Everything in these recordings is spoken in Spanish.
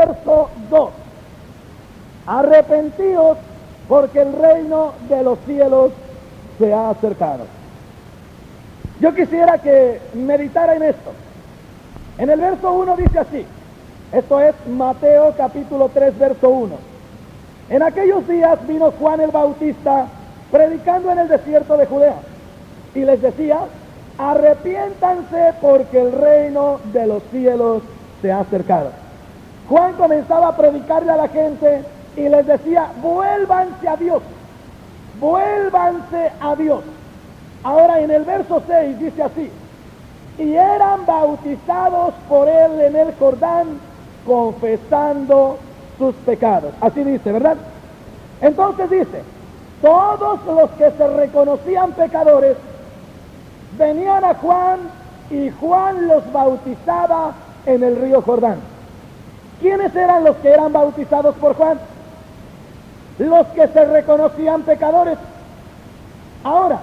verso 2. Arrepentíos porque el reino de los cielos se ha acercado. Yo quisiera que meditara en esto. En el verso 1 dice así, esto es Mateo capítulo 3 verso 1. En aquellos días vino Juan el Bautista predicando en el desierto de Judea y les decía, arrepiéntanse porque el reino de los cielos se ha acercado. Juan comenzaba a predicarle a la gente y les decía, vuélvanse a Dios, vuélvanse a Dios. Ahora en el verso 6 dice así, y eran bautizados por él en el Jordán, confesando sus pecados. Así dice, ¿verdad? Entonces dice, todos los que se reconocían pecadores venían a Juan y Juan los bautizaba en el río Jordán. ¿Quiénes eran los que eran bautizados por Juan? Los que se reconocían pecadores. Ahora,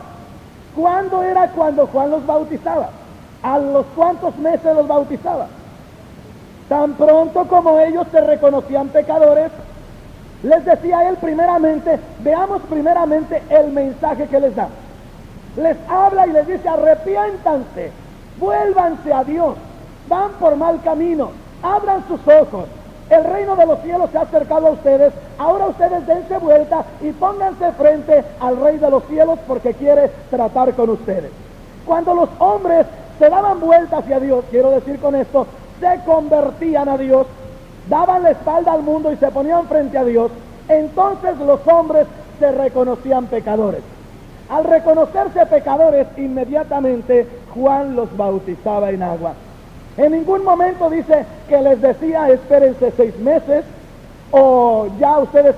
¿cuándo era cuando Juan los bautizaba? ¿A los cuántos meses los bautizaba? Tan pronto como ellos se reconocían pecadores, les decía él primeramente, veamos primeramente el mensaje que les da. Les habla y les dice, arrepiéntanse, vuélvanse a Dios, van por mal camino, abran sus ojos, el reino de los cielos se ha acercado a ustedes, ahora ustedes dense vuelta y pónganse frente al Rey de los cielos porque quiere tratar con ustedes. Cuando los hombres se daban vuelta hacia Dios, quiero decir con esto, se convertían a Dios, daban la espalda al mundo y se ponían frente a Dios, entonces los hombres se reconocían pecadores. Al reconocerse pecadores, inmediatamente Juan los bautizaba en agua. En ningún momento dice que les decía, espérense 6 meses, o ya ustedes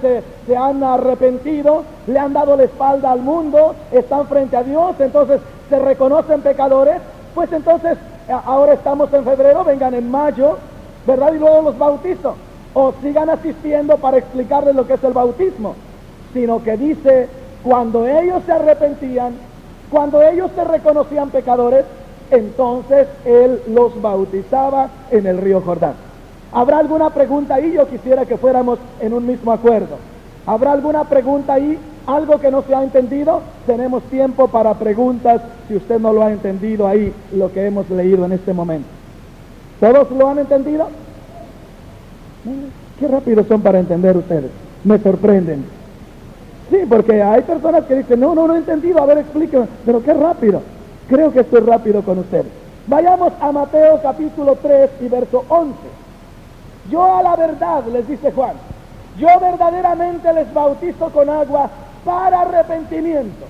se han arrepentido, le han dado la espalda al mundo, están frente a Dios, entonces se reconocen pecadores, pues entonces ahora estamos en febrero, vengan en mayo, ¿verdad? Y luego los bautizo, o sigan asistiendo para explicarles lo que es el bautismo, sino que dice, cuando ellos se arrepentían, cuando ellos se reconocían pecadores, entonces él los bautizaba en el río Jordán. ¿Habrá alguna pregunta ahí? Yo quisiera que fuéramos en un mismo acuerdo. ¿Habrá alguna pregunta ahí? ¿Algo que no se ha entendido? Tenemos tiempo para preguntas si usted no lo ha entendido ahí, lo que hemos leído en este momento. ¿Todos lo han entendido? Qué rápidos son para entender ustedes. Me sorprenden. Sí, porque hay personas que dicen, no he entendido, a ver, explíqueme. Pero qué rápido. Creo que estoy rápido con ustedes. Vayamos a Mateo capítulo 3 y verso 11. Yo a la verdad, les dice Juan, yo verdaderamente les bautizo con agua para arrepentimiento,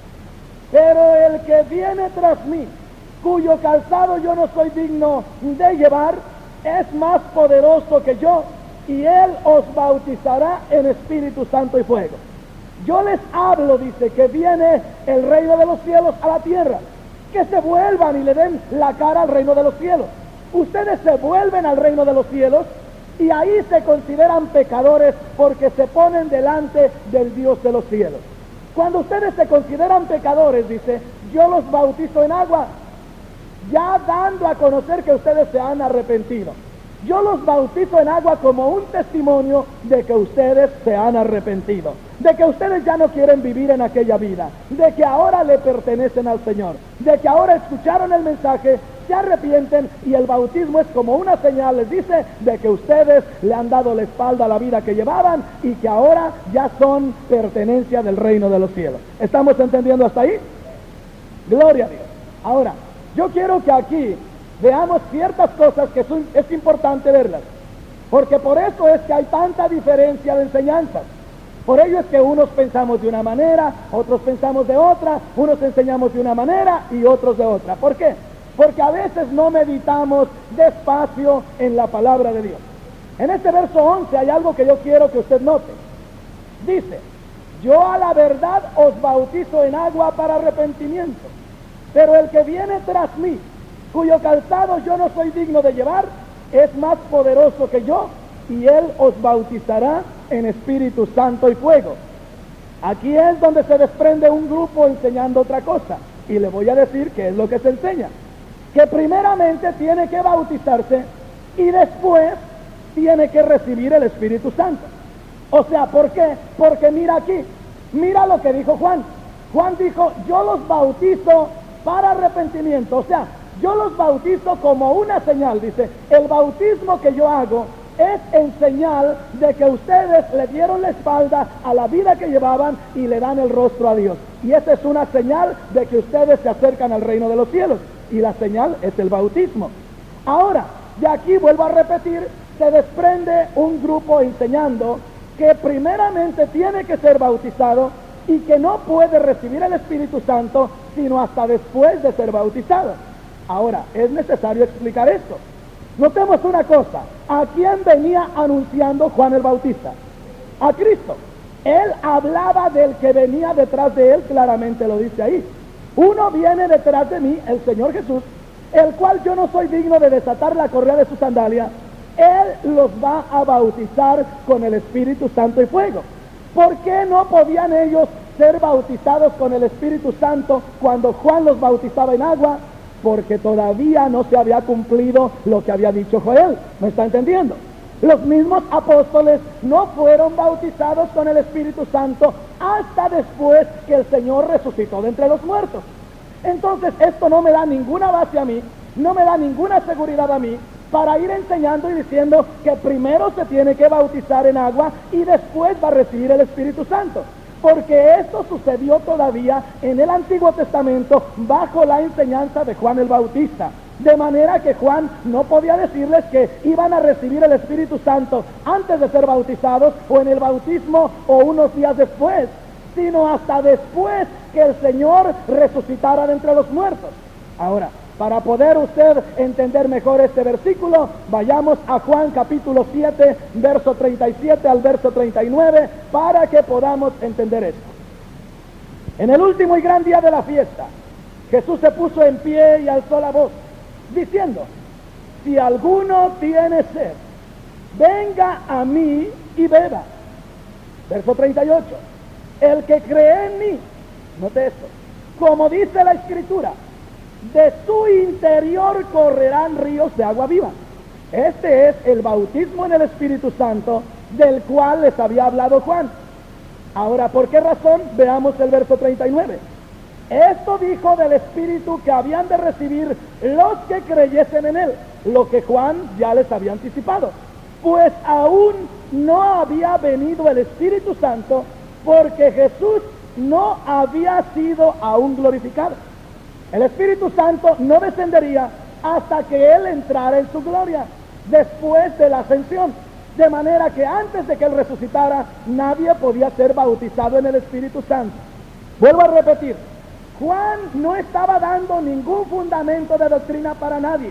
pero el que viene tras mí, cuyo calzado yo no soy digno de llevar, es más poderoso que yo, y él os bautizará en Espíritu Santo y fuego. Yo les hablo, dice, que viene el reino de los cielos a la tierra, que se vuelvan y le den la cara al reino de los cielos. Ustedes se vuelven al reino de los cielos y ahí se consideran pecadores porque se ponen delante del Dios de los cielos. Cuando ustedes se consideran pecadores, dice, yo los bautizo en agua, ya dando a conocer que ustedes se han arrepentido. Yo los bautizo en agua como un testimonio de que ustedes se han arrepentido, de que ustedes ya no quieren vivir en aquella vida, de que ahora le pertenecen al Señor, de que ahora escucharon el mensaje, se arrepienten y el bautismo es como una señal, les dice, de que ustedes le han dado la espalda a la vida que llevaban y que ahora ya son pertenencia del reino de los cielos. ¿Estamos entendiendo hasta ahí? Gloria a Dios. Ahora, yo quiero que aquí veamos ciertas cosas que es importante verlas, porque por eso es que hay tanta diferencia de enseñanzas. Por ello es que unos pensamos de una manera, otros pensamos de otra, unos enseñamos de una manera y otros de otra. ¿Por qué? Porque a veces no meditamos despacio en la palabra de Dios. En este verso 11 hay algo que yo quiero que usted note. Dice, yo a la verdad os bautizo en agua para arrepentimiento, pero el que viene tras mí, cuyo calzado yo no soy digno de llevar, es más poderoso que yo, y él os bautizará en Espíritu Santo y fuego. Aquí es donde se desprende un grupo enseñando otra cosa, y le voy a decir qué es lo que se enseña. Que primeramente tiene que bautizarse, y después tiene que recibir el Espíritu Santo. O sea, ¿por qué? Porque mira aquí, mira lo que dijo Juan. Juan dijo, yo los bautizo para arrepentimiento. O sea, yo los bautizo como una señal. Dice, el bautismo que yo hago es en señal de que ustedes le dieron la espalda a la vida que llevaban y le dan el rostro a Dios. Y esa es una señal de que ustedes se acercan al reino de los cielos. Y la señal es el bautismo. Ahora, de aquí vuelvo a repetir, se desprende un grupo enseñando que primeramente tiene que ser bautizado y que no puede recibir el Espíritu Santo sino hasta después de ser bautizado. Ahora, es necesario explicar esto. Notemos una cosa, ¿a quién venía anunciando Juan el Bautista? A Cristo. Él hablaba del que venía detrás de él, claramente lo dice ahí. Uno viene detrás de mí, el Señor Jesús, el cual yo no soy digno de desatar la correa de su sandalia. Él los va a bautizar con el Espíritu Santo y fuego. ¿Por qué no podían ellos ser bautizados con el Espíritu Santo cuando Juan los bautizaba en agua? Porque todavía no se había cumplido lo que había dicho Joel. ¿Me está entendiendo? Los mismos apóstoles no fueron bautizados con el Espíritu Santo hasta después que el Señor resucitó de entre los muertos. Entonces esto no me da ninguna base a mí, no me da ninguna seguridad a mí para ir enseñando y diciendo que primero se tiene que bautizar en agua y después va a recibir el Espíritu Santo. Porque esto sucedió todavía en el Antiguo Testamento bajo la enseñanza de Juan el Bautista. De manera que Juan no podía decirles que iban a recibir el Espíritu Santo antes de ser bautizados o en el bautismo o unos días después, sino hasta después que el Señor resucitara de entre los muertos. Ahora, para poder usted entender mejor este versículo, vayamos a Juan capítulo 7, verso 37 al verso 39, para que podamos entender esto. En el último y gran día de la fiesta, Jesús se puso en pie y alzó la voz, diciendo, si alguno tiene sed, venga a mí y beba. Verso 38, el que cree en mí, note esto, como dice la Escritura, de su interior correrán ríos de agua viva. Este es el bautismo en el Espíritu Santo del cual les había hablado Juan. Ahora, ¿por qué razón? Veamos el verso 39. Esto dijo del Espíritu que habían de recibir los que creyesen en él, lo que Juan ya les había anticipado. Pues aún no había venido el Espíritu Santo porque Jesús no había sido aún glorificado. El Espíritu Santo no descendería hasta que Él entrara en su gloria, después de la ascensión. De manera que antes de que Él resucitara, nadie podía ser bautizado en el Espíritu Santo. Vuelvo a repetir, Juan no estaba dando ningún fundamento de doctrina para nadie.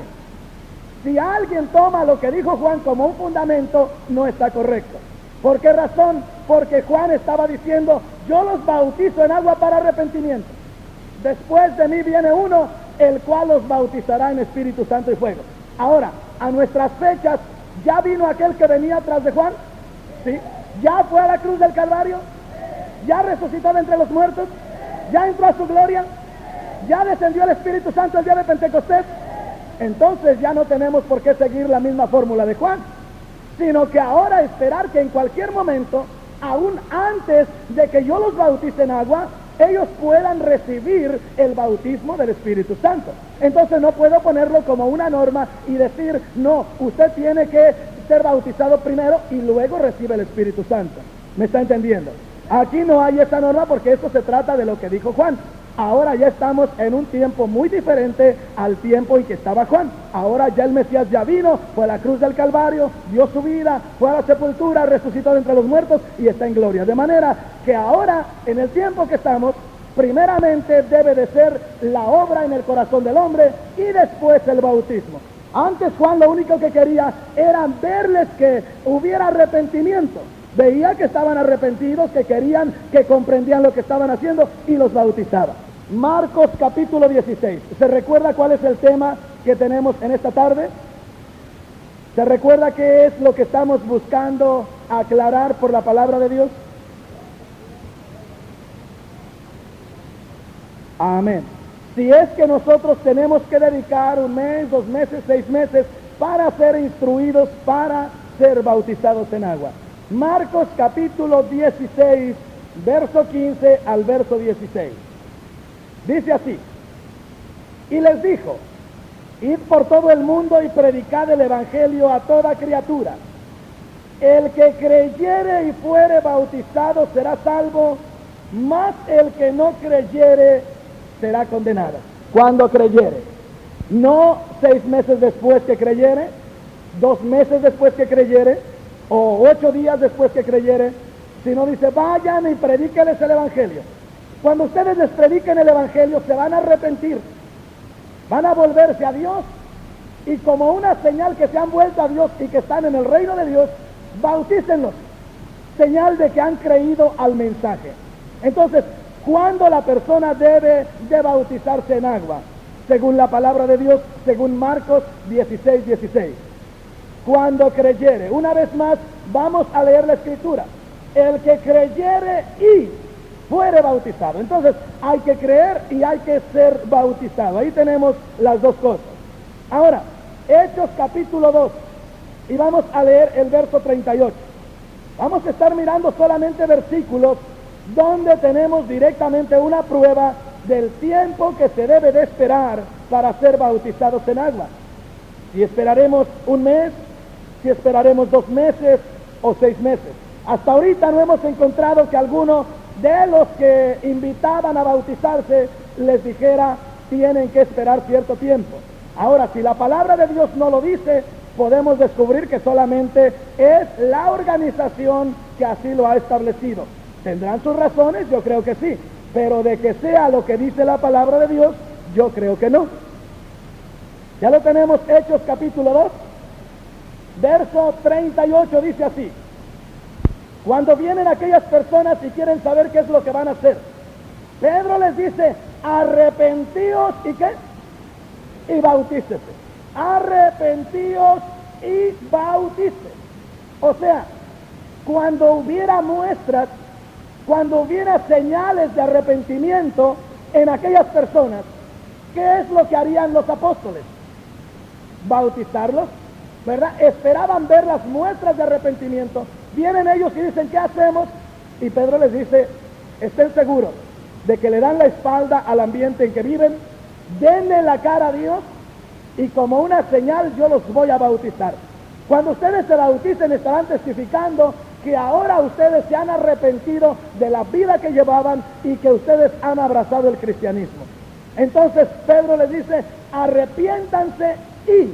Si alguien toma lo que dijo Juan como un fundamento, no está correcto. ¿Por qué razón? Porque Juan estaba diciendo, yo los bautizo en agua para arrepentimiento. Después de mí viene uno, el cual los bautizará en Espíritu Santo y fuego. Ahora, a nuestras fechas, ¿ya vino aquel que venía atrás de Juan? ¿Sí? ¿Ya fue a la cruz del Calvario? ¿Ya resucitó de entre los muertos? ¿Ya entró a su gloria? ¿Ya descendió el Espíritu Santo el día de Pentecostés? Entonces ya no tenemos por qué seguir la misma fórmula de Juan, sino que ahora esperar que en cualquier momento, aún antes de que yo los bautice en agua, ellos puedan recibir el bautismo del Espíritu Santo. Entonces no puedo ponerlo como una norma y decir, no, usted tiene que ser bautizado primero y luego recibe el Espíritu Santo. ¿Me está entendiendo? Aquí no hay esa norma porque esto se trata de lo que dijo Juan. Ahora ya estamos en un tiempo muy diferente al tiempo en que estaba Juan. Ahora ya el Mesías ya vino, fue a la cruz del Calvario, dio su vida, fue a la sepultura, resucitó de entre los muertos y está en gloria. De manera que ahora, en el tiempo que estamos, primeramente debe de ser la obra en el corazón del hombre y después el bautismo. Antes Juan lo único que quería era verles que hubiera arrepentimiento. Veía que estaban arrepentidos, que querían, que comprendían lo que estaban haciendo y los bautizaba. Marcos capítulo 16. ¿Se recuerda cuál es el tema que tenemos en esta tarde? ¿Se recuerda qué es lo que estamos buscando aclarar por la palabra de Dios? Amén. Si es que nosotros tenemos que dedicar un mes, 2 meses, 6 meses para ser instruidos, para ser bautizados en agua. Marcos capítulo 16, verso 15 al verso 16. Dice así: y les dijo: id por todo el mundo y predicad el evangelio a toda criatura. El que creyere y fuere bautizado será salvo, mas el que no creyere será condenado. Cuando creyere, no 6 meses después que creyere, 2 meses después que creyere, o 8 días después que creyere, sino dice: vayan y predíquenles el evangelio. Cuando ustedes les prediquen el evangelio, se van a arrepentir, van a volverse a Dios, y como una señal que se han vuelto a Dios y que están en el reino de Dios, bautícenlos, señal de que han creído al mensaje. Entonces, ¿cuándo la persona debe de bautizarse en agua? Según la palabra de Dios, según Marcos 16, 16. Cuando creyere. Una vez más, vamos a leer la escritura. El que creyere y fuere bautizado. Entonces, hay que creer y hay que ser bautizado. Ahí tenemos las dos cosas. Ahora, Hechos capítulo 2. Y vamos a leer el verso 38. Vamos a estar mirando solamente versículos donde tenemos directamente una prueba del tiempo que se debe de esperar para ser bautizados en agua. Si esperaremos 1 mes, si esperaremos 2 meses o 6 meses. Hasta ahorita no hemos encontrado que alguno de los que invitaban a bautizarse les dijera: tienen que esperar cierto tiempo. Ahora, si la palabra de Dios no lo dice, podemos descubrir que solamente es la organización que así lo ha establecido. ¿Tendrán sus razones? Yo creo que sí, pero de que sea lo que dice la palabra de Dios, yo creo que no. Ya lo tenemos, Hechos capítulo 2, verso 38, dice así: cuando vienen aquellas personas y quieren saber qué es lo que van a hacer, Pedro les dice: arrepentíos y ¿qué? Y bautícese. Arrepentíos y bautícese. O sea, cuando hubiera muestras, cuando hubiera señales de arrepentimiento en aquellas personas, ¿qué es lo que harían los apóstoles? Bautizarlos, ¿verdad? Esperaban ver las muestras de arrepentimiento. Vienen ellos y dicen: ¿qué hacemos? Y Pedro les dice: estén seguros de que le dan la espalda al ambiente en que viven, denle la cara a Dios, y como una señal yo los voy a bautizar. Cuando ustedes se bauticen, estarán testificando que ahora ustedes se han arrepentido de la vida que llevaban y que ustedes han abrazado el cristianismo. Entonces Pedro les dice: arrepiéntanse y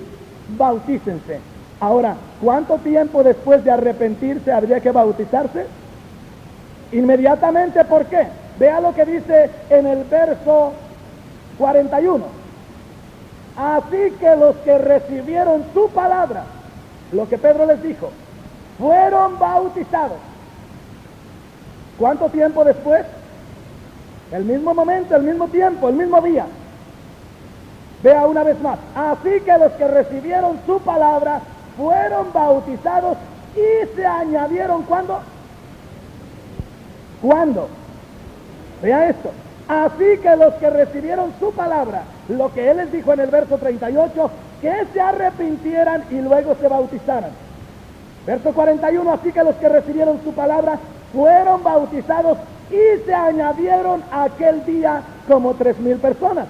bautícense. Ahora, ¿cuánto tiempo después de arrepentirse habría que bautizarse? Inmediatamente. ¿Por qué? Vea lo que dice en el verso 41. Así que los que recibieron su palabra, lo que Pedro les dijo, fueron bautizados. ¿Cuánto tiempo después? El mismo momento, el mismo tiempo, el mismo día. Vea una vez más. Así que los que recibieron su palabra fueron bautizados y se añadieron. ¿Cuándo? ¿Cuándo? Vea esto. Así que los que recibieron su palabra, lo que él les dijo en el verso 38, que se arrepintieran y luego se bautizaran. Verso 41, así que los que recibieron su palabra fueron bautizados y se añadieron aquel día como 3,000 personas.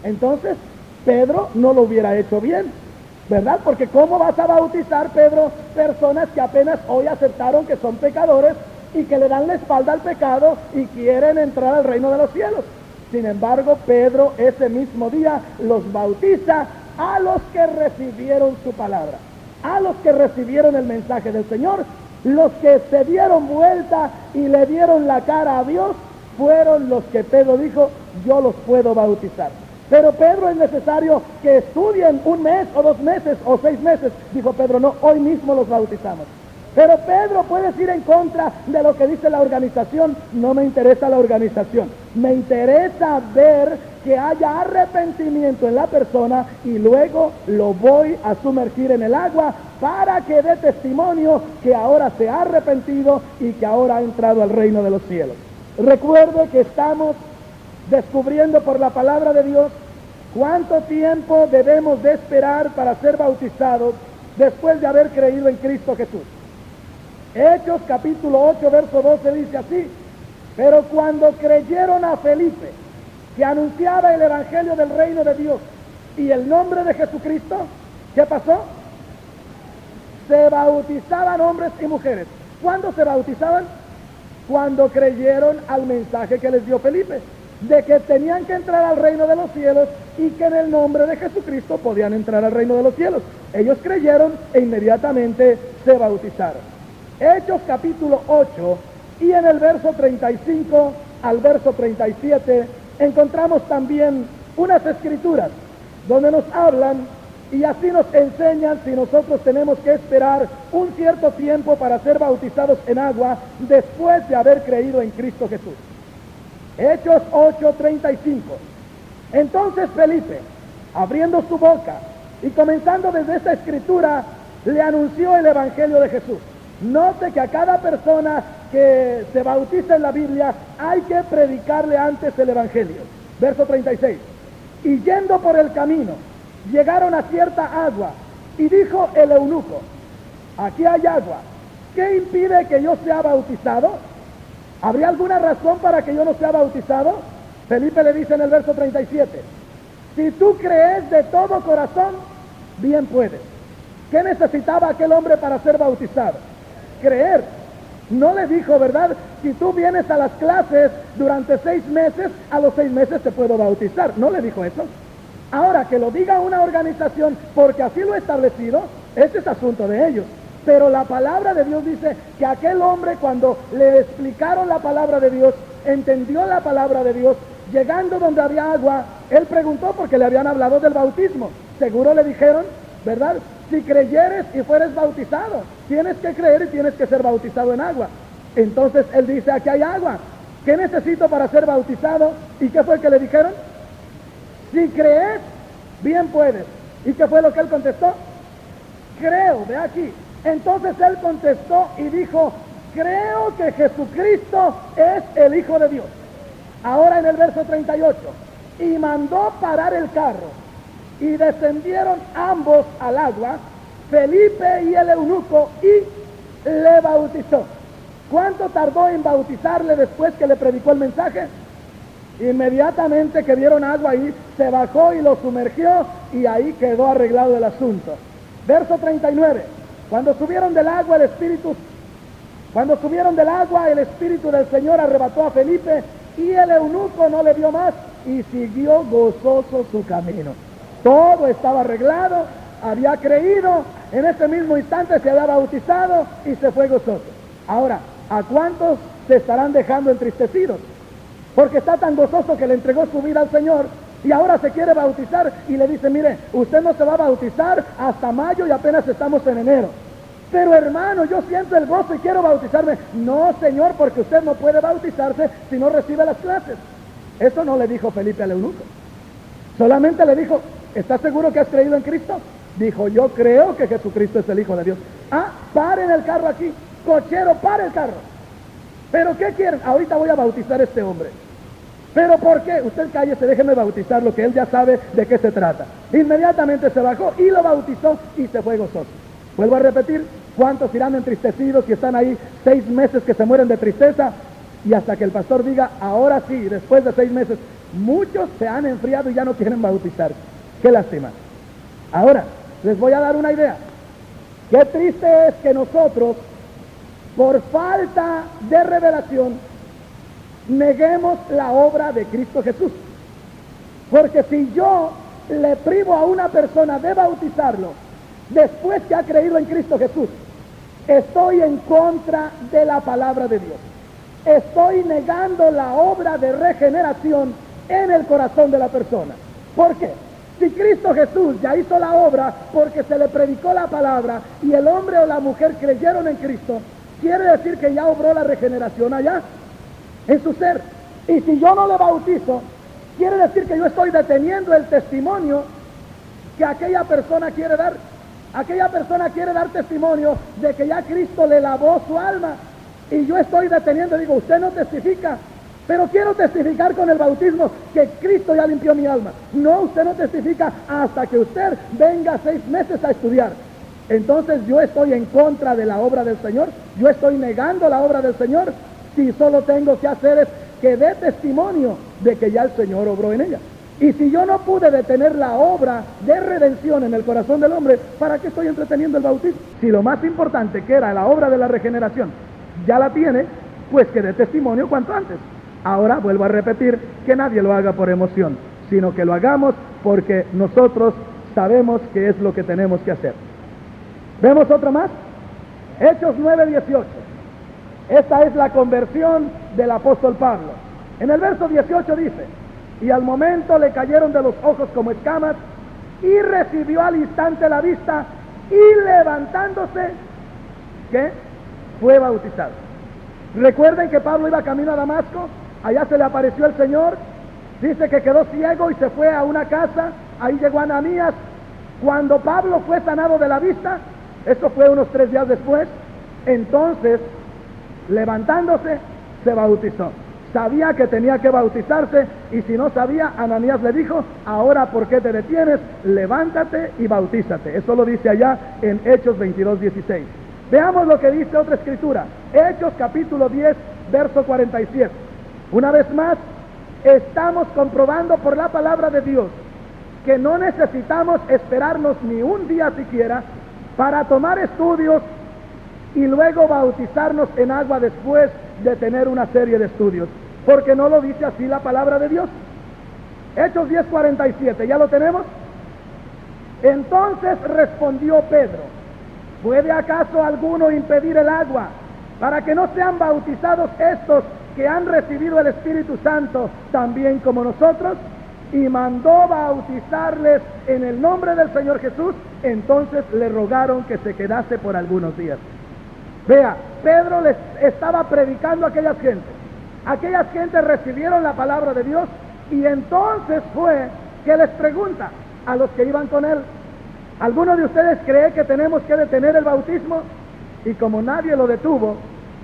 Entonces, Pedro no lo hubiera hecho bien, ¿verdad? Porque ¿cómo vas a bautizar, Pedro, personas que apenas hoy aceptaron que son pecadores y que le dan la espalda al pecado y quieren entrar al reino de los cielos? Sin embargo, Pedro ese mismo día los bautiza a los que recibieron su palabra, a los que recibieron el mensaje del Señor. Los que se dieron vuelta y le dieron la cara a Dios fueron los que Pedro dijo: yo los puedo bautizar. Pero Pedro, es necesario que estudien 1 mes o 2 meses o 6 meses. Dijo Pedro: no, hoy mismo los bautizamos. Pero Pedro, puedes ir en contra de lo que dice la organización. No me interesa la organización, me interesa ver que haya arrepentimiento en la persona y luego lo voy a sumergir en el agua para que dé testimonio que ahora se ha arrepentido y que ahora ha entrado al reino de los cielos. Recuerde que estamos descubriendo por la palabra de Dios cuánto tiempo debemos de esperar para ser bautizados después de haber creído en Cristo Jesús. Hechos capítulo 8, verso 12 dice así: pero cuando creyeron a Felipe, que anunciaba el evangelio del reino de Dios y el nombre de Jesucristo, ¿qué pasó? Se bautizaban hombres y mujeres. ¿Cuándo se bautizaban? Cuando creyeron al mensaje que les dio Felipe, de que tenían que entrar al reino de los cielos y que en el nombre de Jesucristo podían entrar al reino de los cielos. Ellos creyeron e inmediatamente se bautizaron. Hechos capítulo 8, y en el verso 35 al verso 37 encontramos también unas escrituras donde nos hablan y así nos enseñan si nosotros tenemos que esperar un cierto tiempo para ser bautizados en agua después de haber creído en Cristo Jesús. Hechos 8:35. Entonces Felipe, abriendo su boca y comenzando desde esta escritura, le anunció el evangelio de Jesús. Note que a cada persona que se bautiza en la Biblia hay que predicarle antes el evangelio. Verso 36. Y yendo por el camino, llegaron a cierta agua, y dijo el eunuco: aquí hay agua, ¿qué impide que yo sea bautizado? ¿Habría alguna razón para que yo no sea bautizado? Felipe le dice en el verso 37, si tú crees de todo corazón, bien puedes. ¿Qué necesitaba aquel hombre para ser bautizado? Creer. No le dijo, ¿verdad? Si tú vienes a las clases durante 6 meses, a los 6 meses te puedo bautizar. No le dijo eso. Ahora, que lo diga una organización porque así lo he establecido, ese es asunto de ellos. Pero la palabra de Dios dice que aquel hombre, cuando le explicaron la palabra de Dios, entendió la palabra de Dios, llegando donde había agua, él preguntó porque le habían hablado del bautismo. Seguro le dijeron, ¿verdad? Si creyeres y fueres bautizado, tienes que creer y tienes que ser bautizado en agua. Entonces él dice, aquí hay agua, ¿qué necesito para ser bautizado? ¿Y qué fue que le dijeron? Si crees, bien puedes. ¿Y qué fue lo que él contestó? Creo, ve aquí. Entonces él contestó y dijo, creo que Jesucristo es el Hijo de Dios. Ahora en el verso 38, y mandó parar el carro, y descendieron ambos al agua, Felipe y el eunuco, y le bautizó. ¿Cuánto tardó en bautizarle después que le predicó el mensaje? Inmediatamente que vieron agua ahí, se bajó y lo sumergió, y ahí quedó arreglado el asunto. Verso 39, cuando subieron del agua el Espíritu del Señor arrebató a Felipe, y el eunuco no le vio más, y siguió gozoso su camino. Todo estaba arreglado, había creído, en ese mismo instante se había bautizado y se fue gozoso. Ahora, ¿a cuántos se estarán dejando entristecidos? Porque está tan gozoso que le entregó su vida al Señor y ahora se quiere bautizar y le dice, mire, usted no se va a bautizar hasta mayo y apenas estamos en enero. Pero hermano, yo siento el gozo y quiero bautizarme. No, Señor, porque usted no puede bautizarse si no recibe las clases. Eso no le dijo Felipe al eunuco. Solamente le dijo, ¿estás seguro que has creído en Cristo? Dijo, yo creo que Jesucristo es el Hijo de Dios. Ah, paren el carro aquí. Cochero, pare el carro. ¿Pero qué quieren? Ahorita voy a bautizar a este hombre. ¿Pero por qué? Usted cállese, déjeme bautizarlo, que él ya sabe de qué se trata. Inmediatamente se bajó y lo bautizó y se fue gozoso. Vuelvo a repetir, ¿cuántos irán entristecidos y están ahí 6 meses que se mueren de tristeza? Y hasta que el pastor diga, ahora sí, después de 6 meses, muchos se han enfriado y ya no quieren bautizar. Qué lástima. Ahora, les voy a dar una idea. Qué triste es que nosotros, por falta de revelación, neguemos la obra de Cristo Jesús. Porque si yo le privo a una persona de bautizarlo después que ha creído en Cristo Jesús, estoy en contra de la palabra de Dios. Estoy negando la obra de regeneración en el corazón de la persona. ¿Por qué? Si Cristo Jesús ya hizo la obra porque se le predicó la palabra y el hombre o la mujer creyeron en Cristo, quiere decir que ya obró la regeneración allá, en su ser. Y si yo no le bautizo, quiere decir que yo estoy deteniendo el testimonio que aquella persona quiere dar. Aquella persona quiere dar testimonio de que ya Cristo le lavó su alma. Y yo estoy deteniendo, digo, usted no testifica, pero quiero testificar con el bautismo que Cristo ya limpió mi alma. No, usted no testifica hasta que usted venga 6 meses a estudiar. Entonces yo estoy en contra de la obra del Señor, yo estoy negando la obra del Señor, si solo tengo que hacer es que dé testimonio de que ya el Señor obró en ella. Y si yo no pude detener la obra de redención en el corazón del hombre, ¿para qué estoy entreteniendo el bautismo? Si lo más importante, que era la obra de la regeneración, ya la tiene, pues que dé testimonio cuanto antes. Ahora vuelvo a repetir, que nadie lo haga por emoción, sino que lo hagamos porque nosotros sabemos qué es lo que tenemos que hacer. ¿Vemos otro más? Hechos 9:18. Esta es la conversión del apóstol Pablo. En el verso 18 dice: y al momento le cayeron de los ojos como escamas, y recibió al instante la vista, y levantándose, ¿qué? Fue bautizado. Recuerden que Pablo iba camino a Damasco, allá se le apareció el Señor, dice que quedó ciego y se fue a una casa, ahí llegó Ananías. Cuando Pablo fue sanado de la vista, esto fue unos 3 días después, entonces, levantándose, se bautizó. Sabía que tenía que bautizarse, y si no sabía, Ananías le dijo: ahora, ¿por qué te detienes? Levántate y bautízate. Eso lo dice allá en Hechos 22:16. Veamos lo que dice otra escritura, Hechos capítulo 10, verso 47. Una vez más, estamos comprobando por la palabra de Dios que no necesitamos esperarnos ni un día siquiera para tomar estudios y luego bautizarnos en agua después de tener una serie de estudios, porque no lo dice así la palabra de Dios. Hechos 10:47, ¿ya lo tenemos? Entonces respondió Pedro: ¿puede acaso alguno impedir el agua para que no sean bautizados estos que han recibido el Espíritu Santo también como nosotros? Y mandó bautizarles en el nombre del Señor Jesús. Entonces le rogaron que se quedase por algunos días. Vea, Pedro les estaba predicando a aquellas gentes. Aquellas gentes recibieron la palabra de Dios, y entonces fue que les pregunta a los que iban con él: ¿alguno de ustedes cree que tenemos que detener el bautismo? Y como nadie lo detuvo,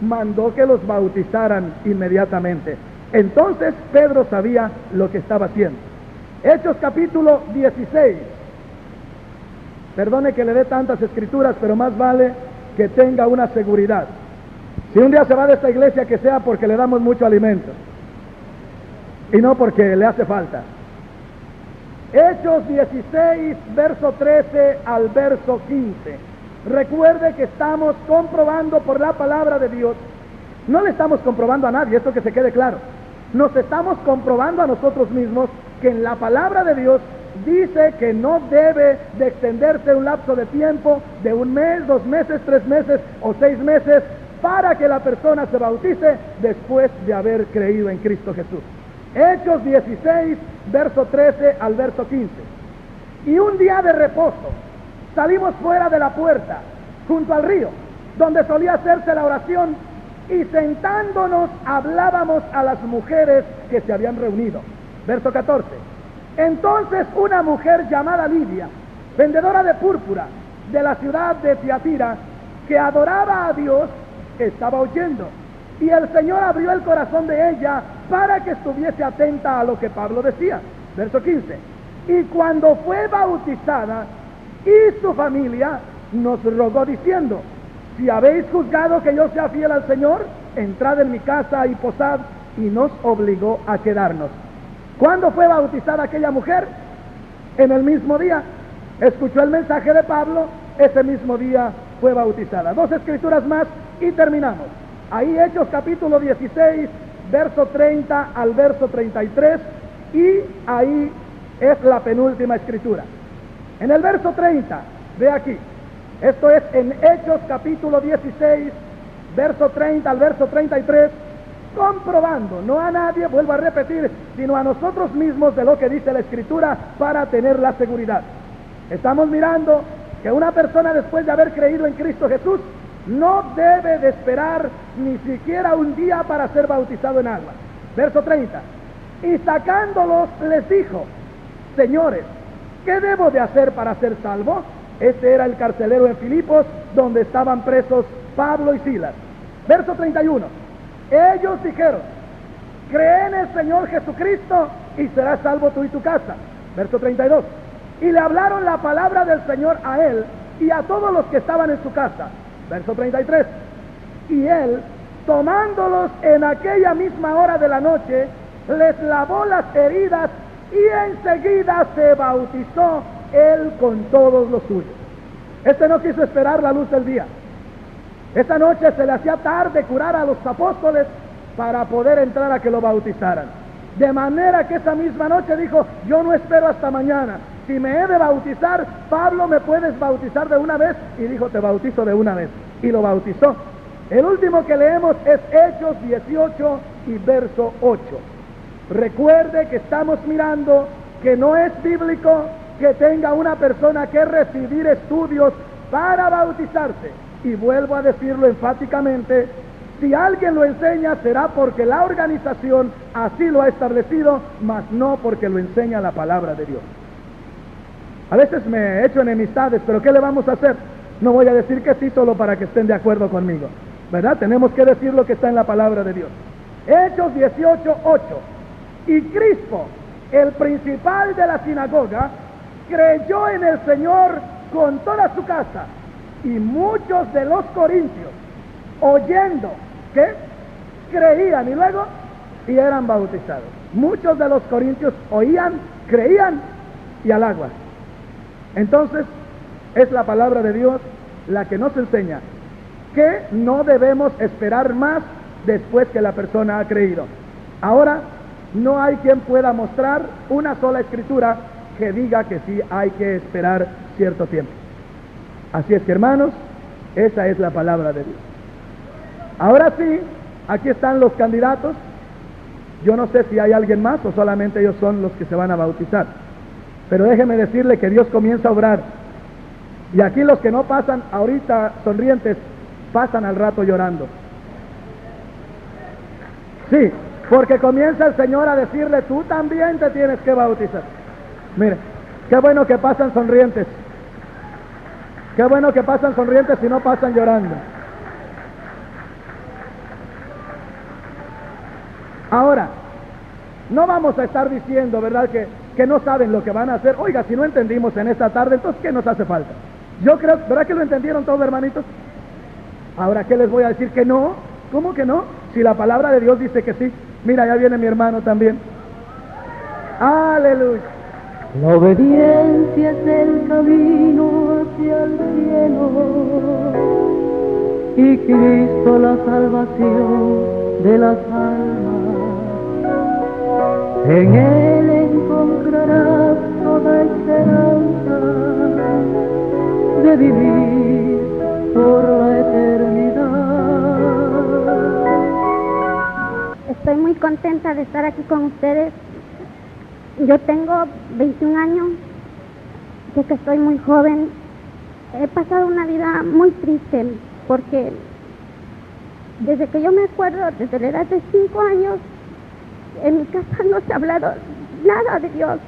mandó que los bautizaran inmediatamente. Entonces Pedro sabía lo que estaba haciendo. Hechos capítulo 16. Perdone que le dé tantas escrituras, pero más vale que tenga una seguridad. Si un día se va de esta iglesia, que sea porque le damos mucho alimento y no porque le hace falta. Hechos 16, verso 13 al verso 15. Recuerde que estamos comprobando por la palabra de Dios. No le estamos comprobando a nadie, esto que se quede claro. Nos estamos comprobando a nosotros mismos que en la palabra de Dios dice que no debe de extenderse un lapso de tiempo de 1 mes, 2 meses, 3 meses o 6 meses para que la persona se bautice después de haber creído en Cristo Jesús. Hechos 16, verso 13 al verso 15. Y un día de reposo salimos fuera de la puerta, junto al río, donde solía hacerse la oración, y sentándonos hablábamos a las mujeres que se habían reunido. Verso 14. Entonces una mujer llamada Lidia, vendedora de púrpura de la ciudad de Tiatira, que adoraba a Dios, estaba oyendo, y el Señor abrió el corazón de ella para que estuviese atenta a lo que Pablo decía. Verso 15. Y cuando fue bautizada, y su familia nos rogó diciendo: si habéis juzgado que yo sea fiel al Señor, entrad en mi casa y posad, y nos obligó a quedarnos. ¿Cuándo fue bautizada aquella mujer? En el mismo día. Escuchó el mensaje de Pablo, ese mismo día fue bautizada. 2 escrituras más y terminamos. Ahí Hechos capítulo 16, verso 30 al verso 33, y ahí es la penúltima escritura. En el verso 30, ve aquí, esto es en Hechos capítulo 16, verso 30 al verso 33, comprobando, no a nadie, vuelvo a repetir, sino a nosotros mismos de lo que dice la escritura para tener la seguridad. Estamos mirando que una persona, después de haber creído en Cristo Jesús, no debe de esperar ni siquiera un día para ser bautizado en agua. Verso 30. Y sacándolos les dijo: señores, ¿qué debo de hacer para ser salvo? Este era el carcelero en Filipos, donde estaban presos Pablo y Silas. Verso 31. Ellos dijeron: cree en el Señor Jesucristo y serás salvo tú y tu casa. Verso 32. Y le hablaron la palabra del Señor a él y a todos los que estaban en su casa. Verso 33. Y él, tomándolos en aquella misma hora de la noche, les lavó las heridas y enseguida se bautizó él con todos los suyos. Este no quiso esperar la luz del día. Esa noche se le hacía tarde curar a los apóstoles para poder entrar a que lo bautizaran. De manera que esa misma noche dijo, yo no espero hasta mañana. Si me he de bautizar, Pablo, ¿me puedes bautizar de una vez? Y dijo, te bautizo de una vez. Y lo bautizó. El último que leemos es Hechos 18 y verso 8. Recuerde que estamos mirando que no es bíblico que tenga una persona que recibir estudios para bautizarse. Y vuelvo a decirlo enfáticamente, si alguien lo enseña será porque la organización así lo ha establecido, mas no porque lo enseña la palabra de Dios. A veces me he hecho enemistades, pero ¿qué le vamos a hacer? No voy a decir que sí solo para que estén de acuerdo conmigo, ¿verdad? Tenemos que decir lo que está en la palabra de Dios. Hechos 18, 8. Y Crispo, el principal de la sinagoga, creyó en el Señor con toda su casa, y muchos de los corintios, oyendo, ¿qué? Creían, y luego, y eran bautizados. Muchos de los corintios oían, creían, y al agua. Entonces, es la palabra de Dios la que nos enseña que no debemos esperar más después que la persona ha creído. Ahora, no hay quien pueda mostrar una sola escritura que diga que sí hay que esperar cierto tiempo. Así es que, hermanos, esa es la palabra de Dios. Ahora sí, aquí están los candidatos. Yo no sé si hay alguien más o solamente ellos son los que se van a bautizar. Pero déjeme decirle que Dios comienza a obrar. Y aquí los que no pasan ahorita sonrientes, pasan al rato llorando. Sí, porque comienza el Señor a decirle, tú también te tienes que bautizar. Mire, qué bueno que pasan sonrientes. Qué bueno que pasan sonrientes y no pasan llorando. Ahora, no vamos a estar diciendo, ¿verdad?, que no saben lo que van a hacer. Oiga, si no entendimos en esta tarde, entonces ¿qué nos hace falta? Yo creo, ¿verdad que lo entendieron todos, hermanitos? Ahora, ¿qué les voy a decir? ¿Que no? ¿Cómo que no? Si la palabra de Dios dice que sí. Mira, ya viene mi hermano también. Aleluya. La obediencia es el camino hacia el cielo y Cristo la salvación de las almas. En Él encontrarás toda esperanza de vivir por la eternidad. Estoy muy contenta de estar aquí con ustedes. Yo tengo 21 años, sé que estoy muy joven. He pasado una vida muy triste porque desde que yo me acuerdo, desde la edad de 5 años, en mi casa no se ha hablado nada de Dios,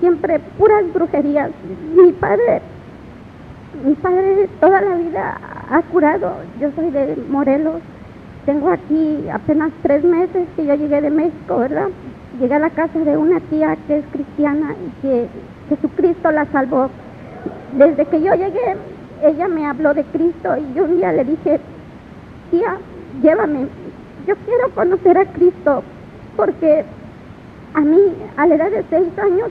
siempre puras brujerías. Mi padre toda la vida ha curado. Yo soy de Morelos, tengo aquí apenas 3 meses que yo llegué de México, ¿verdad? Llegué a la casa de una tía que es cristiana y que Jesucristo la salvó. Desde que yo llegué, ella me habló de Cristo y yo un día le dije, tía, llévame, yo quiero conocer a Cristo, porque a mí, a la edad de 6 años,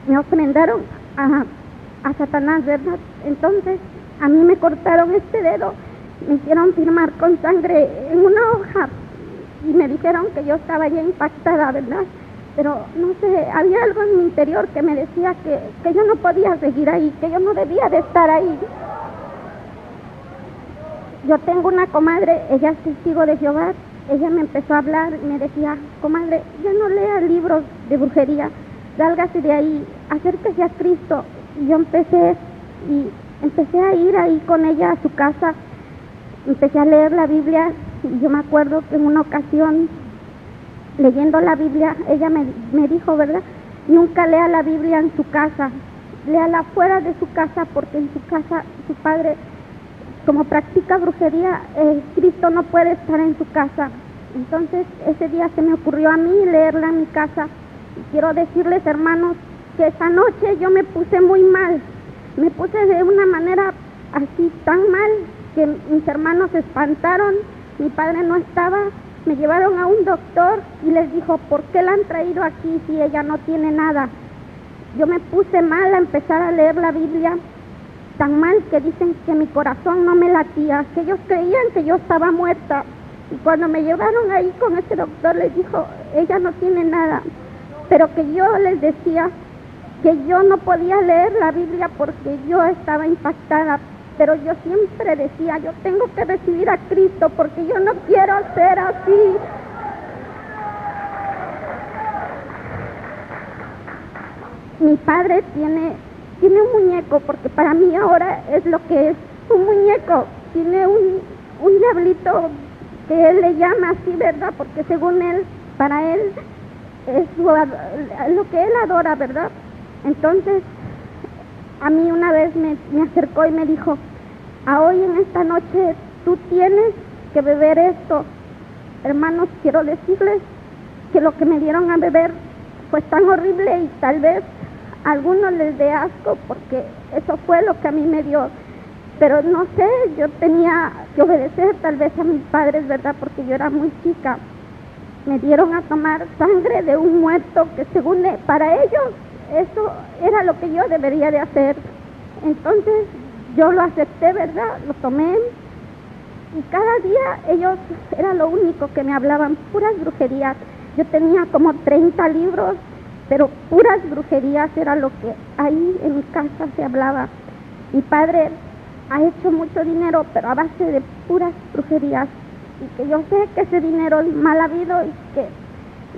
me ofrendaron a Satanás, ¿verdad? Entonces, a mí me cortaron este dedo, me hicieron firmar con sangre en una hoja y me dijeron que yo estaba ya impactada, ¿verdad? Pero no sé, había algo en mi interior que me decía que yo no podía seguir ahí, que yo no debía de estar ahí. Yo tengo una comadre, ella es testigo de Jehová. Ella me empezó a hablar y me decía, comadre, ya no lea libros de brujería, sálgase de ahí, acérquese a Cristo. Y yo empecé a ir ahí con ella a su casa, empecé a leer la Biblia. Y yo me acuerdo que en una ocasión, leyendo la Biblia, ella me dijo, ¿verdad? Nunca lea la Biblia en su casa, léala fuera de su casa, porque en su casa su padre, como practica brujería, Cristo no puede estar en su casa. Entonces ese día se me ocurrió a mí leerla en mi casa. Y quiero decirles, hermanos, que esa noche yo me puse muy mal, me puse de una manera así tan mal que mis hermanos se espantaron, mi padre no estaba, me llevaron a un doctor y les dijo, ¿por qué la han traído aquí si ella no tiene nada? Yo me puse mal a empezar a leer la Biblia, tan mal que dicen que mi corazón no me latía, que ellos creían que yo estaba muerta. Y cuando me llevaron ahí con ese doctor, les dijo, ella no tiene nada. Pero que yo les decía que yo no podía leer la Biblia porque yo estaba impactada. Pero yo siempre decía, yo tengo que recibir a Cristo porque yo no quiero ser así. Mi padre tiene un muñeco, porque para mí ahora es lo que es un muñeco. Tiene un diablito que él le llama así, ¿verdad? Porque según él, para él, es lo que él adora, ¿verdad? Entonces, a mí una vez me acercó y me dijo, a hoy en esta noche tú tienes que beber esto. Hermanos, quiero decirles que lo que me dieron a beber fue tan horrible y tal vez a algunos les dé asco porque eso fue lo que a mí me dio. Pero no sé, yo tenía que obedecer tal vez a mis padres, ¿verdad? Porque yo era muy chica. Me dieron a tomar sangre de un muerto que según para ellos eso era lo que yo debería de hacer. Entonces yo lo acepté, ¿verdad? Lo tomé y cada día ellos era lo único que me hablaban, puras brujerías. Yo tenía como 30 libros, pero puras brujerías era lo que ahí en mi casa se hablaba. Mi padre ha hecho mucho dinero, pero a base de puras brujerías. Y que yo sé que ese dinero es mal habido y que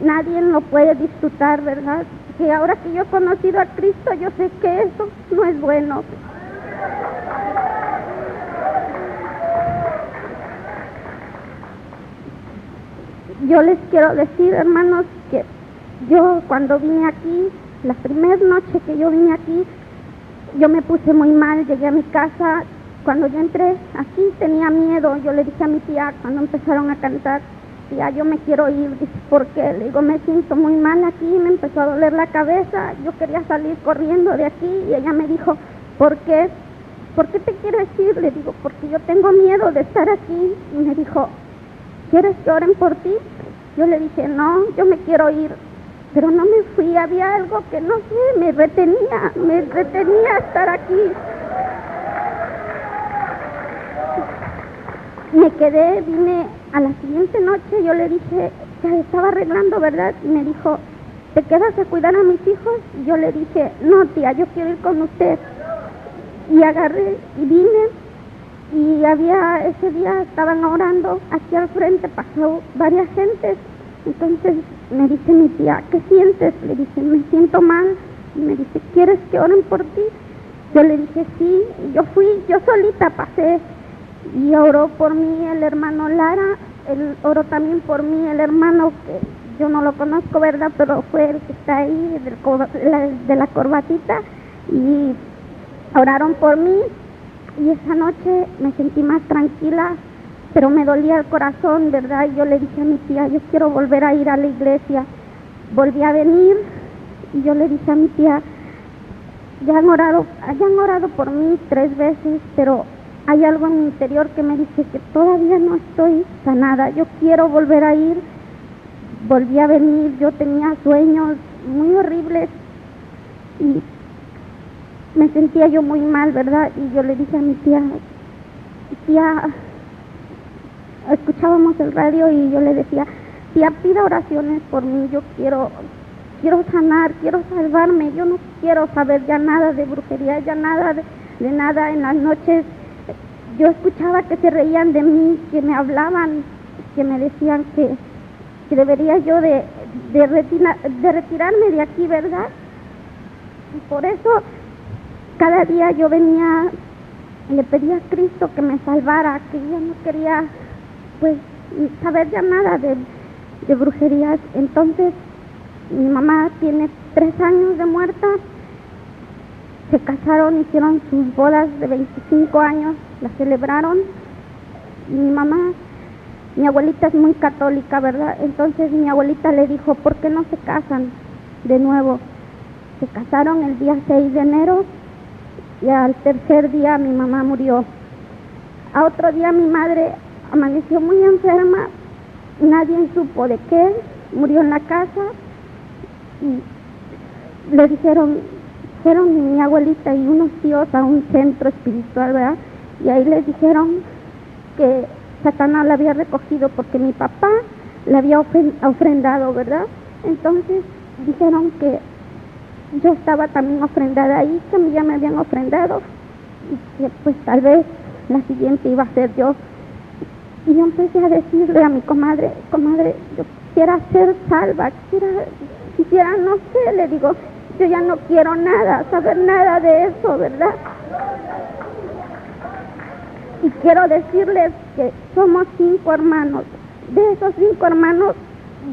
nadie lo puede disfrutar, ¿verdad? Que ahora que yo he conocido a Cristo, yo sé que eso no es bueno. Yo les quiero decir, hermanos, que yo cuando vine aquí, la primera noche que yo vine aquí, yo me puse muy mal, llegué a mi casa. Cuando yo entré aquí tenía miedo, yo le dije a mi tía cuando empezaron a cantar, tía, yo me quiero ir. Dice, ¿por qué? Le digo, me siento muy mal aquí, me empezó a doler la cabeza, yo quería salir corriendo de aquí y ella me dijo, ¿por qué? ¿Por qué te quieres ir? Le digo, porque yo tengo miedo de estar aquí. Y me dijo, ¿quieres que oren por ti? Yo le dije, no, yo me quiero ir. Pero no me fui, había algo que no sé, me retenía estar aquí. Me quedé, vine a la siguiente noche, yo le dije, ya estaba arreglando, ¿verdad? Y me dijo, ¿te quedas a cuidar a mis hijos? Y yo le dije, no tía, yo quiero ir con usted. Y agarré y vine, y ese día estaban orando, aquí al frente pasó varias gentes. Entonces me dice mi tía, ¿qué sientes? Le dije, me siento mal. Y me dice, ¿quieres que oren por ti? Yo le dije, sí. Y yo fui, yo solita pasé. Y oró por mí el hermano Lara, oró también por mí el hermano que yo no lo conozco, ¿verdad? Pero fue el que está ahí, de la corbatita, y oraron por mí. Y esa noche me sentí más tranquila, pero me dolía el corazón, ¿verdad? Y yo le dije a mi tía, yo quiero volver a ir a la iglesia. Volví a venir y yo le dije a mi tía, ya han orado por mí 3 veces, pero hay algo en mi interior que me dice que todavía no estoy sanada. Yo quiero volver a ir. Volví a venir, yo tenía sueños muy horribles y me sentía yo muy mal, ¿verdad? Y yo le dije a mi tía, escuchábamos el radio y yo le decía, tía, pida oraciones por mí, yo quiero sanar, quiero salvarme, yo no quiero saber ya nada de brujería, ya nada de nada. En las noches yo escuchaba que se reían de mí, que me hablaban, que me decían que debería yo de retirarme de aquí, ¿verdad? Y por eso cada día yo venía y le pedía a Cristo que me salvara, que yo no quería pues saber ya nada de brujerías. Entonces mi mamá tiene 3 años de muerta, se casaron, hicieron sus bodas de 25 años, las celebraron. Y mi abuelita es muy católica, ¿verdad? Entonces mi abuelita le dijo, ¿por qué no se casan de nuevo? Se casaron el día 6 de enero y al tercer día mi mamá murió. A otro día mi madre amaneció muy enferma, nadie supo de qué, murió en la casa y le dijeron, fueron mi abuelita y unos tíos a un centro espiritual, ¿verdad? Y ahí les dijeron que Satanás la había recogido porque mi papá le había ofrendado, ¿verdad? Entonces dijeron que yo estaba también ofrendada ahí, que a mí ya me habían ofrendado y que pues tal vez la siguiente iba a ser yo. Y yo empecé a decirle a mi comadre, yo quisiera ser salva, quisiera, no sé, le digo, yo ya no quiero nada, saber nada de eso, ¿verdad? Y quiero decirles que somos 5 hermanos. De esos 5 hermanos,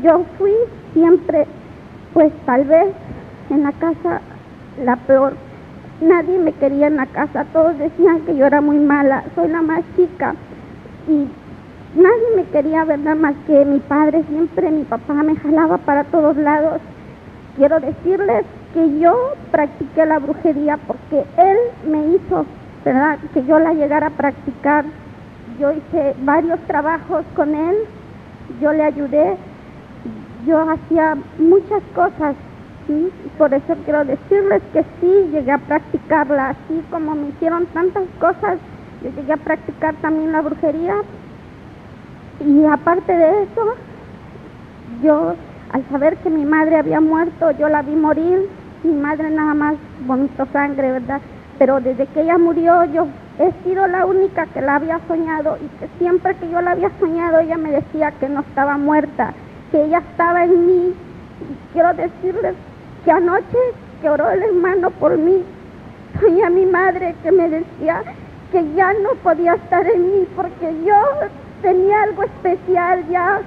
yo fui siempre, pues tal vez en la casa la peor. Nadie me quería en la casa, todos decían que yo era muy mala, soy la más chica. Y nadie me quería, ¿verdad? Más que mi padre, siempre mi papá me jalaba para todos lados. Quiero decirles que yo practiqué la brujería porque él me hizo, ¿verdad?, que yo la llegara a practicar. Yo hice varios trabajos con él, yo le ayudé, yo hacía muchas cosas, ¿sí? Por eso quiero decirles que sí, llegué a practicarla, así como me hicieron tantas cosas, yo llegué a practicar también la brujería. Y aparte de eso, yo al saber que mi madre había muerto, yo la vi morir, mi madre nada más vomitó sangre, ¿verdad? Pero desde que ella murió, yo he sido la única que la había soñado y que siempre que yo la había soñado, ella me decía que no estaba muerta, que ella estaba en mí. Y quiero decirles que anoche que oró el hermano por mí, soñé a mi madre que me decía que ya no podía estar en mí porque yo tenía algo especial ya.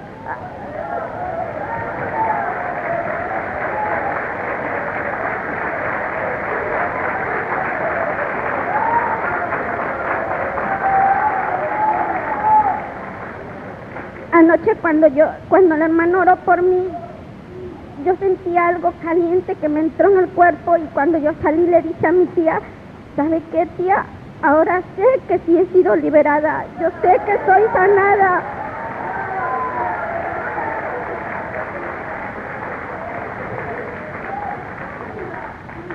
Anoche cuando el hermano oró por mí, yo sentí algo caliente que me entró en el cuerpo y cuando yo salí le dije a mi tía, ¿sabe qué, tía? Ahora sé que sí he sido liberada, yo sé que soy sanada.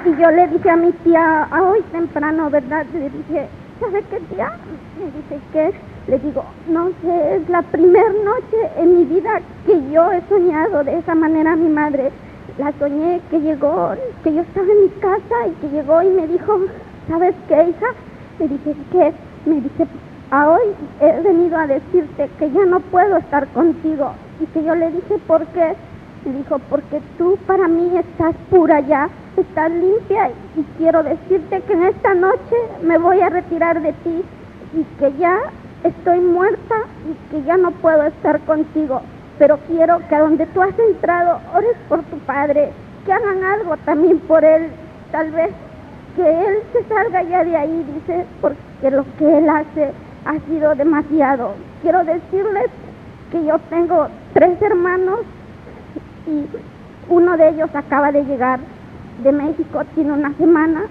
Y yo le dije a mi tía, hoy temprano, ¿verdad? Le dije, ¿sabe qué, tía? Me dice, ¿qué? Le digo, no sé, es la primera noche en mi vida que yo he soñado de esa manera a mi madre. La soñé que llegó, que yo estaba en mi casa y que llegó y me dijo, ¿sabes qué, hija? Le dije, ¿qué? Me dice, hoy he venido a decirte que ya no puedo estar contigo. Y que yo le dije, ¿por qué? Me dijo, porque tú para mí estás pura ya, estás limpia y quiero decirte que en esta noche me voy a retirar de ti y que ya estoy muerta y que ya no puedo estar contigo, pero quiero que a donde tú has entrado ores por tu padre, que hagan algo también por él, tal vez que él se salga ya de ahí, dice, porque lo que él hace ha sido demasiado. Quiero decirles que yo tengo 3 hermanos y uno de ellos acaba de llegar de México, tiene una semana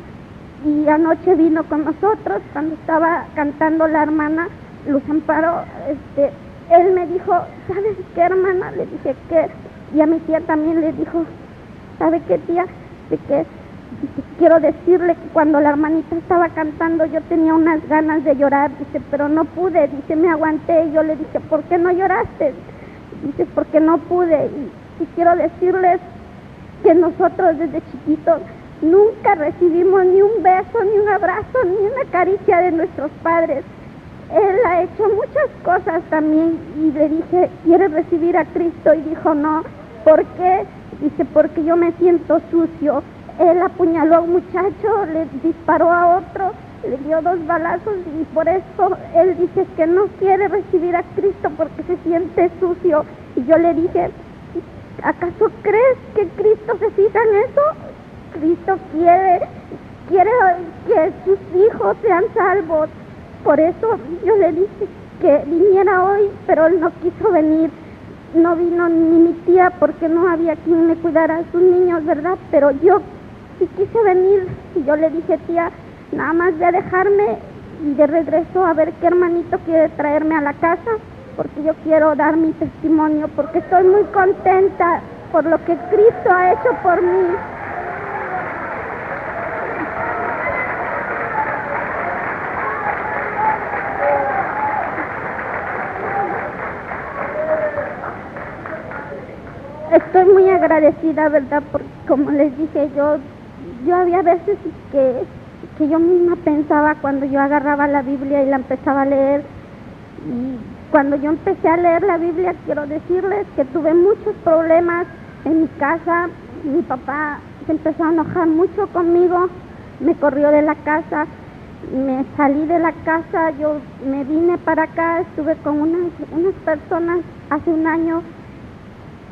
y anoche vino con nosotros cuando estaba cantando la hermana Luz Amparo. Él me dijo, ¿sabes qué, hermana? Le dije, ¿qué? Y a mi tía también le dijo, ¿sabe qué, tía? De que quiero decirle que cuando la hermanita estaba cantando yo tenía unas ganas de llorar, dice, pero no pude, dice, me aguanté. Y yo le dije, ¿por qué no lloraste? Dice, porque no pude. Y quiero decirles que nosotros desde chiquitos nunca recibimos ni un beso, ni un abrazo, ni una caricia de nuestros padres. Él ha hecho muchas cosas también y le dije, ¿quieres recibir a Cristo? Y dijo, no. ¿Por qué? Dice, porque yo me siento sucio. Él apuñaló a un muchacho, le disparó a otro, le dio 2 balazos y por eso él dice que no quiere recibir a Cristo porque se siente sucio. Y yo le dije, ¿acaso crees que Cristo se fija en eso? Cristo quiere que sus hijos sean salvos. Por eso yo le dije que viniera hoy, pero él no quiso venir. No vino ni mi tía porque no había quien le cuidara a sus niños, ¿verdad? Pero yo sí quise venir y yo le dije, tía, nada más de dejarme y de regreso a ver qué hermanito quiere traerme a la casa, porque yo quiero dar mi testimonio, porque estoy muy contenta por lo que Cristo ha hecho por mí. Estoy muy agradecida, ¿verdad? Porque como les dije, yo había veces que yo misma pensaba cuando yo agarraba la Biblia y la empezaba a leer. Y cuando yo empecé a leer la Biblia, quiero decirles que tuve muchos problemas en mi casa. Mi papá se empezó a enojar mucho conmigo, me corrió de la casa, me salí de la casa, yo me vine para acá, estuve con unas personas hace un año.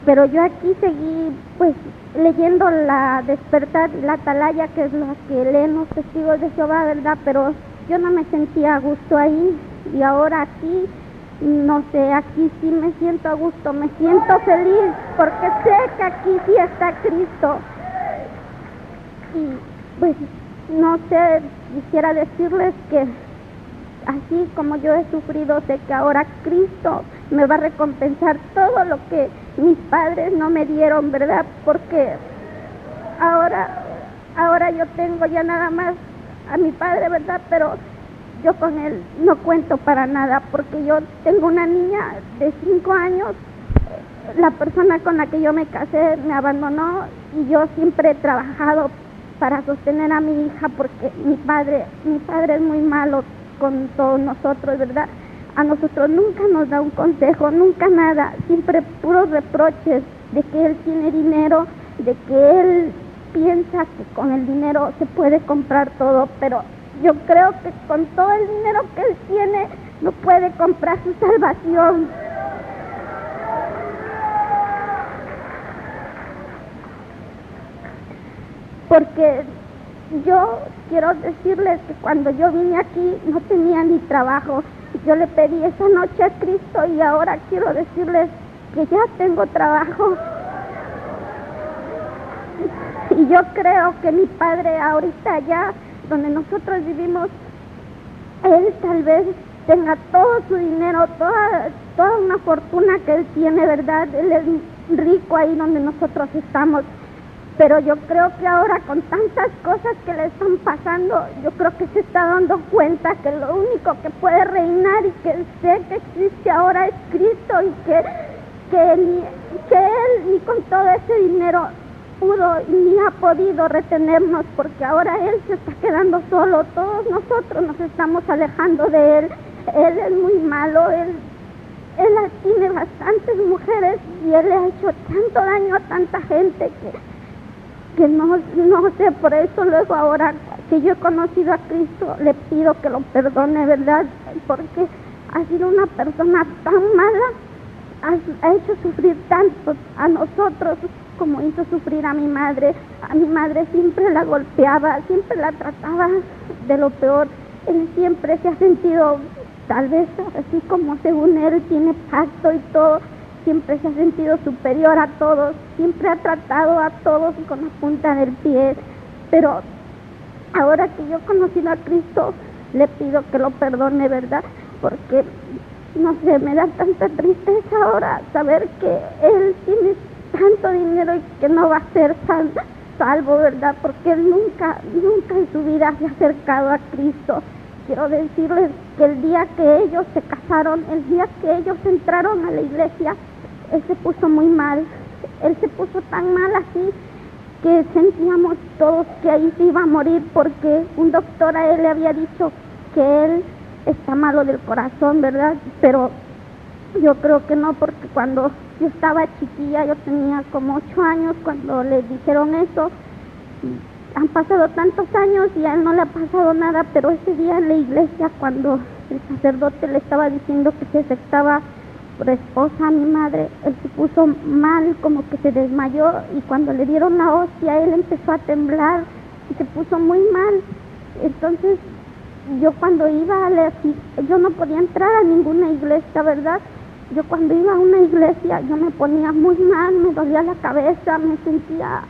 Pero yo aquí seguí, pues, leyendo la Despertar y la Atalaya, que es la que leen los testigos de Jehová, ¿verdad? Pero yo no me sentía a gusto ahí, y ahora aquí, no sé, aquí sí me siento a gusto, me siento feliz, porque sé que aquí sí está Cristo. Y, pues, no sé, quisiera decirles que así como yo he sufrido, sé que ahora Cristo me va a recompensar todo lo que mis padres no me dieron, ¿verdad? Porque ahora yo tengo ya nada más a mi padre, ¿verdad? Pero yo con él no cuento para nada, porque yo tengo una niña de 5 años. La persona con la que yo me casé me abandonó y yo siempre he trabajado para sostener a mi hija, porque mi padre es muy malo con todos nosotros, ¿verdad? A nosotros nunca nos da un consejo, nunca nada, siempre puros reproches de que él tiene dinero, de que él piensa que con el dinero se puede comprar todo, pero yo creo que con todo el dinero que él tiene no puede comprar su salvación. Porque yo quiero decirles que cuando yo vine aquí no tenía ni trabajo. Yo le pedí esa noche a Cristo y ahora quiero decirles que ya tengo trabajo. Y yo creo que mi padre ahorita allá donde nosotros vivimos, él tal vez tenga todo su dinero, toda una fortuna que él tiene, ¿verdad? Él es rico ahí donde nosotros estamos. Pero yo creo que ahora con tantas cosas que le están pasando, yo creo que se está dando cuenta que lo único que puede reinar y que sé que existe ahora es Cristo, y que él ni con todo ese dinero pudo ni ha podido retenernos, porque ahora él se está quedando solo. Todos nosotros nos estamos alejando de él. Él es muy malo, él tiene bastantes mujeres y él le ha hecho tanto daño a tanta gente que no sé, por eso luego ahora que yo he conocido a Cristo le pido que lo perdone, ¿verdad? Porque ha sido una persona tan mala, ha hecho sufrir tanto a nosotros como hizo sufrir a mi madre. A mi madre siempre la golpeaba, siempre la trataba de lo peor. Él siempre se ha sentido, tal vez así como según él tiene pacto y todo, siempre se ha sentido superior a todos, siempre ha tratado a todos con la punta del pie. Pero ahora que yo he conocido a Cristo, le pido que lo perdone, ¿verdad? Porque, no sé, me da tanta tristeza ahora saber que él tiene tanto dinero y que no va a ser salvo, ¿verdad? Porque él nunca en su vida se ha acercado a Cristo. Quiero decirles que el día que ellos se casaron, el día que ellos entraron a la iglesia, él se puso muy mal. Él se puso tan mal así que sentíamos todos que ahí se iba a morir, porque un doctor a él le había dicho que él está malo del corazón, ¿verdad? Pero yo creo que no, porque cuando yo estaba chiquilla, yo tenía como 8 años cuando le dijeron eso. Han pasado tantos años y a él no le ha pasado nada, pero ese día en la iglesia, cuando el sacerdote le estaba diciendo que se aceptaba por esposa a mi madre, él se puso mal, como que se desmayó, y cuando le dieron la hostia, él empezó a temblar y se puso muy mal. Entonces, yo cuando iba yo no podía entrar a ninguna iglesia, ¿verdad? Yo cuando iba a una iglesia, yo me ponía muy mal, me dolía la cabeza, me sentía